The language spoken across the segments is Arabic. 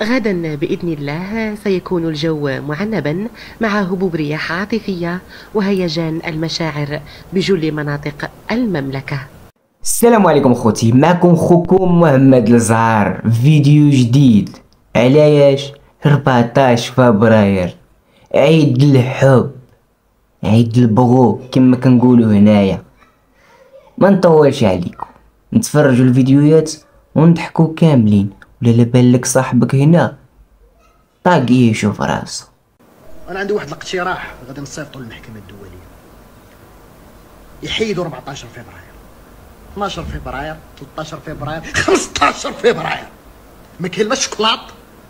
غدا بإذن الله سيكون الجو معنبا مع هبوب رياح عاطفية وهيجان المشاعر بجل مناطق المملكة. السلام عليكم خوتي، معكم خوكم محمد الزهار، فيديو جديد على 14 فبراير، عيد الحب، عيد البغو كما كنقولوا هنايا. ما نطولش عليكم، نتفرجوا الفيديوهات ونضحكوا كاملين، ولا لابان لك صاحبك هنا طاقي يشوف راسه. انا عندي واحد الاقتراح، غادي نصيفطوا للمحكمه الدوليه يحيدوا 14 فبراير، 12 فبراير، 13 فبراير، 15 فبراير. ما كاين لا شوكولات،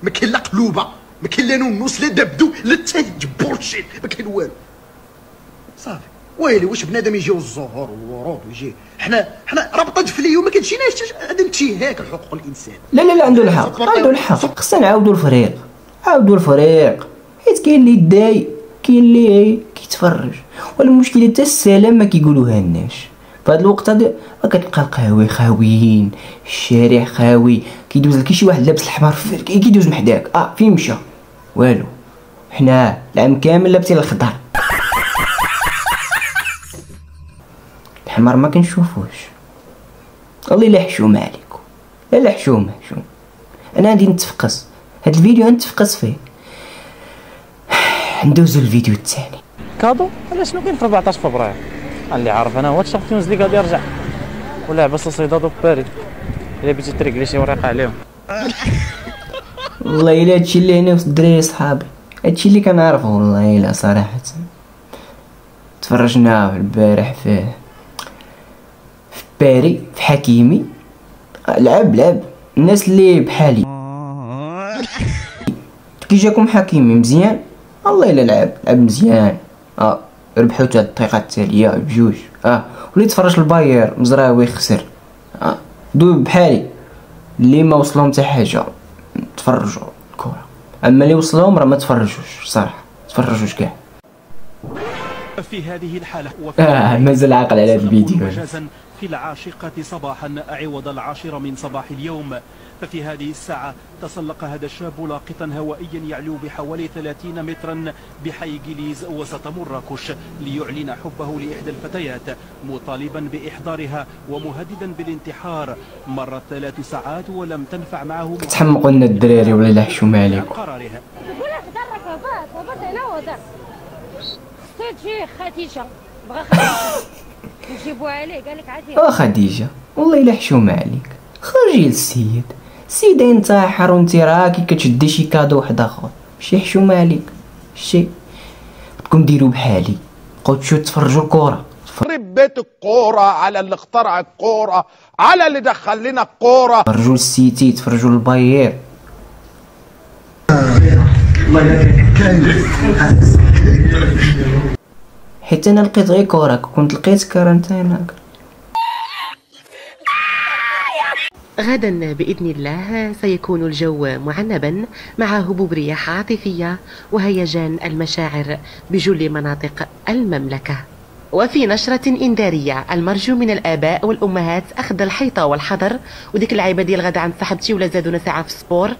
ما كاين لا قلوبه، ما كاين لا نونوس، لا دبدو، لا تاج بولشيت، ما كاين والو. صافي ويلي واش بنادم يجيو الزهور والورود ويجي حنا رابطه دفليه وما كتجيناش هذا انتهاك لحقوق الانسان. لا عنده الحق، عنده الحق. خصنا نعاودوا الفريق، حيت كاين اللي يتضايق، كاين اللي كيتفرج، والمشكله حتى السلام ما كيقولوها لناش. فهاد الوقت هذا كتلقى القهوي خاويين، الشارع خاوي، كيدوز لك شي واحد لابس الحمار كيدوز محداك، فين مشى؟ والو. حنا العام كامل لابسين الخضر، الحمار ما كنشوفوش. الله الا حشومه عليكم، لا حشومه. انا غادي نتفقس هاد الفيديو، نتفقس فيه. ندوزو الفيديو الثاني. كادو على شنو كاين في 14 فبراير؟ اللي عارف انا هو الشامبيونز ليغ غادي يرجع، ولا عباس الصيداد وباري الا بغيتي تريكلي شي ورقه عليهم. والله الا هادشي اللي هنا الدراري صحابي، هادشي اللي كنعرفو. والله الا صراحه تفرجنا البارح في باري، في حكيمي. لعب الناس اللي بحالي. كي جاكم حكيمي مزيان؟ الله الا لعب مزيان. ربحوا حتى الدقيقه التاليه بجوج. ولي تفرج الباير مزراوي خسر. دوب بحالي اللي ما وصلهم حتى حاجه تفرجوا الكره، اما اللي وصلهم راه ما تفرجوش صراحه، تفرجوش كاع. في هذه الحالة مازال عاقل على هذا الفيديو. مجازا في العاشقة صباحا عوض 10 من صباح اليوم. ففي هذه الساعة تسلق هذا الشاب لاقطا هوائيا يعلو بحوالي 30 مترا بحي جليز وسط مراكش ليعلن حبه لإحدى الفتيات، مطالبا بإحضارها ومهددا بالانتحار. مرت 3 ساعات ولم تنفع معه. تحمقوا لنا الدراري ولا لا حشومه عليكم. قرارها تجي خديجه، بغا خديجه نجيبوها عليه، قالك عادي. خديجه والله الا حشومه عليك، خرجي للسيد. السيد ينتحر وانت راكي كتشدي شي كادو واحد اخر، ماشي حشومه عليك. شي بدكم ديروا بحالي، بقاو تفرجوا الكره. خرب بيت الكوره على اللي اخترع الكوره، على اللي دخل لنا الكوره. تفرجوا السيتي، تفرجوا الباير. حيت انا لقيت غير كره، كنت لقيت كارنتينا. غدا بإذن الله سيكون الجو معنبا مع هبوب رياح عاطفية وهيجان المشاعر بجل مناطق المملكة. وفي نشرة إنذارية، المرجو من الآباء والأمهات أخذ الحيطة والحذر، وديك اللعيبة ديال غدا عند صاحبتي ولا زادونا ساعة في السبور.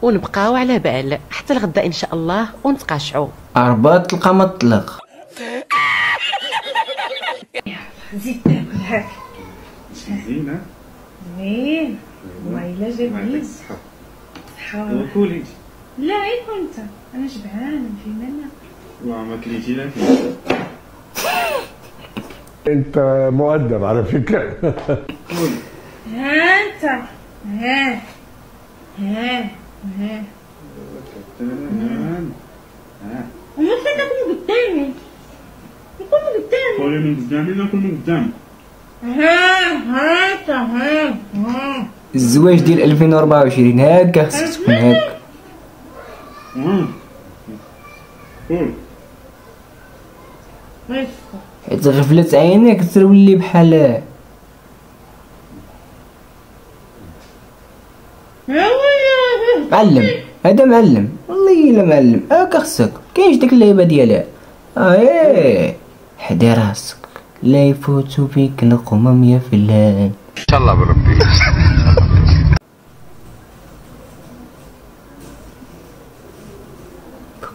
ونبقاو على بال حتى الغدا إن شاء الله ونتقاشعوا. أرباط تلقى مطلق. زيد تاكل هاك. زينة. زين. ويلا جميل. صحة. كولي. لا عيب انت، انا شبعانة في منا. ما كليتي لا. انت مؤدب على فكرة. ها انت. ها. وما تاكل قدامي. يكون قدامي. قولي من قدامي ناكل من قدام. الزواج ديال 2024 هاكا خصك تكون هاكا. حيت غفلت عينيك تولي بحال معلم. هذا معلم والله الا معلم. هاكا خصك، كاينش ديك اللعيبه ديالها. حدي راسك لا يفوتوا فيك القمم يا فلان. ان شاء الله بربي.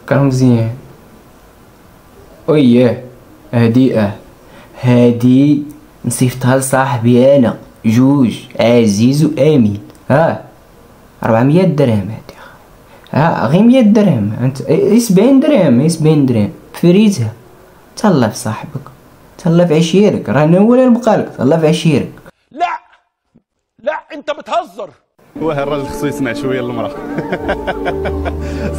فكرهم مزيان. وياه هادي نصيفطها لصاحبي انا جوج عزيز وامين. 400 درهم هادي، غير 100 درهم. انت 70 درهم 70 درهم فريتها. تهلا في صاحبك، تهلا في عشيرك، راه انا هو اللي نبقالك. تهلا في عشيرك. لا انت بتهزر. واه الراجل خصو يسمع شويه المراه.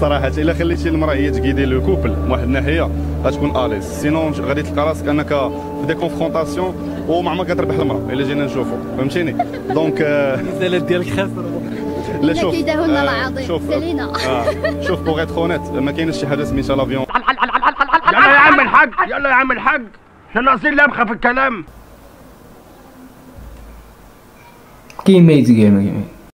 صراحه الا خليتي المراه هي تقيدي لو كوبل من واحد الناحيه غتكون اليز، سينون غادي تلقى راسك انك في دي كونفرونطاسيون وما عمرك كتربح المراه الا جينا نشوفوا، فهمتيني؟ دونك المثالات ديالك خاسره. لا شوف كيداهولنا العظيم سالينا. شوف بوغ اتر اونيت ما كاينش شي حاجه سميتها لافيون. يلا يا عم الحاج، يلا يا عم الحاج، احنا ناقصين لمخه في الكلام. كاين ما يتقال ما كاين.